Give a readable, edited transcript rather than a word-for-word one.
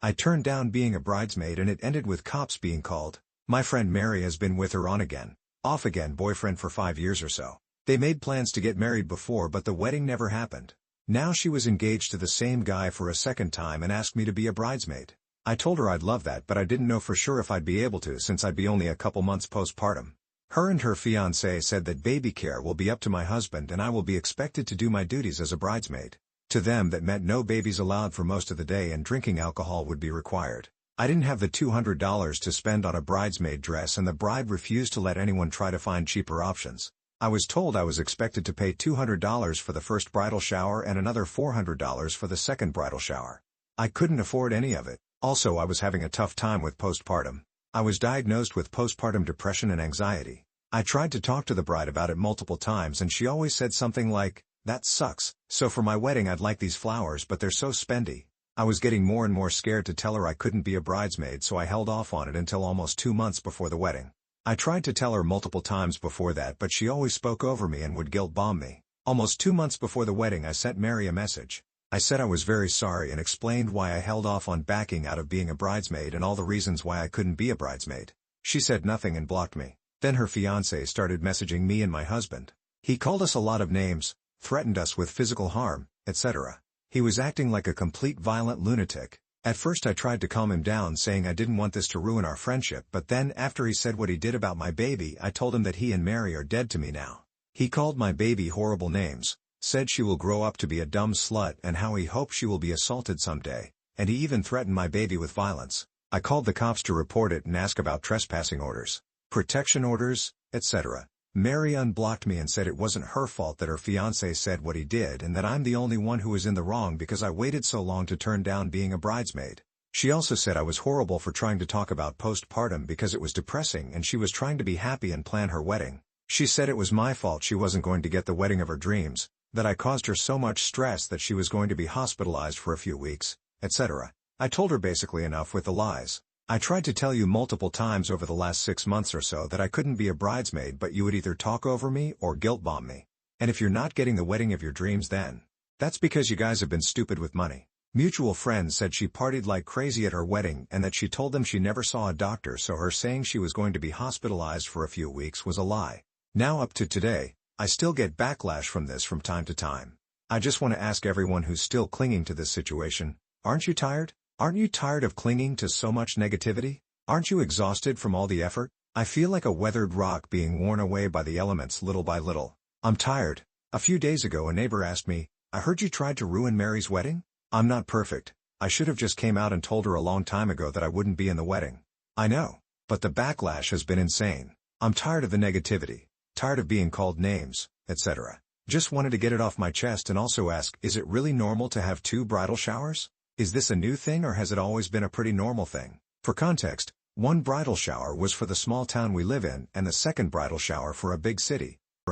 I turned down being a bridesmaid and it ended with cops being called. My friend Mary has been with her on again, off again boyfriend for 5 years or so. They made plans to get married before but the wedding never happened. Now she was engaged to the same guy for a second time and asked me to be a bridesmaid. I told her I'd love that but I didn't know for sure if I'd be able to since I'd be only a couple months postpartum. Her and her fiancé said that baby care will be up to my husband and I will be expected to do my duties as a bridesmaid. To them that meant no babies allowed for most of the day and drinking alcohol would be required. I didn't have the $200 to spend on a bridesmaid dress and the bride refused to let anyone try to find cheaper options. I was told I was expected to pay $200 for the first bridal shower and another $400 for the second bridal shower. I couldn't afford any of it. Also, I was having a tough time with postpartum. I was diagnosed with postpartum depression and anxiety. I tried to talk to the bride about it multiple times and she always said something like, "That sucks, so for my wedding I'd like these flowers but they're so spendy." I was getting more and more scared to tell her I couldn't be a bridesmaid so I held off on it until almost 2 months before the wedding. I tried to tell her multiple times before that but she always spoke over me and would guilt bomb me. Almost 2 months before the wedding I sent Mary a message. I said I was very sorry and explained why I held off on backing out of being a bridesmaid and all the reasons why I couldn't be a bridesmaid. She said nothing and blocked me. Then her fiancé started messaging me and my husband. He called us a lot of names, threatened us with physical harm, etc. He was acting like a complete violent lunatic. At first I tried to calm him down saying I didn't want this to ruin our friendship but then after he said what he did about my baby I told him that he and Mary are dead to me now. He called my baby horrible names, said she will grow up to be a dumb slut and how he hopes she will be assaulted someday, and he even threatened my baby with violence. I called the cops to report it and ask about trespassing orders, protection orders, etc. Mary unblocked me and said it wasn't her fault that her fiancé said what he did and that I'm the only one who was in the wrong because I waited so long to turn down being a bridesmaid. She also said I was horrible for trying to talk about postpartum because it was depressing and she was trying to be happy and plan her wedding. She said it was my fault she wasn't going to get the wedding of her dreams, that I caused her so much stress that she was going to be hospitalized for a few weeks, etc. I told her basically enough with the lies. I tried to tell you multiple times over the last 6 months or so that I couldn't be a bridesmaid but you would either talk over me or guilt bomb me. And if you're not getting the wedding of your dreams then, that's because you guys have been stupid with money. Mutual friends said she partied like crazy at her wedding and that she told them she never saw a doctor so her saying she was going to be hospitalized for a few weeks was a lie. Now up to today, I still get backlash from this from time to time. I just want to ask everyone who's still clinging to this situation, aren't you tired? Aren't you tired of clinging to so much negativity? Aren't you exhausted from all the effort? I feel like a weathered rock being worn away by the elements little by little. I'm tired. A few days ago a neighbor asked me, "I heard you tried to ruin Mary's wedding?" I'm not perfect. I should have just came out and told her a long time ago that I wouldn't be in the wedding. I know. But the backlash has been insane. I'm tired of the negativity. Tired of being called names, etc. Just wanted to get it off my chest and also ask, is it really normal to have 2 bridal showers? Is this a new thing or has it always been a pretty normal thing? For context, one bridal shower was for the small town we live in and the second bridal shower for a big city.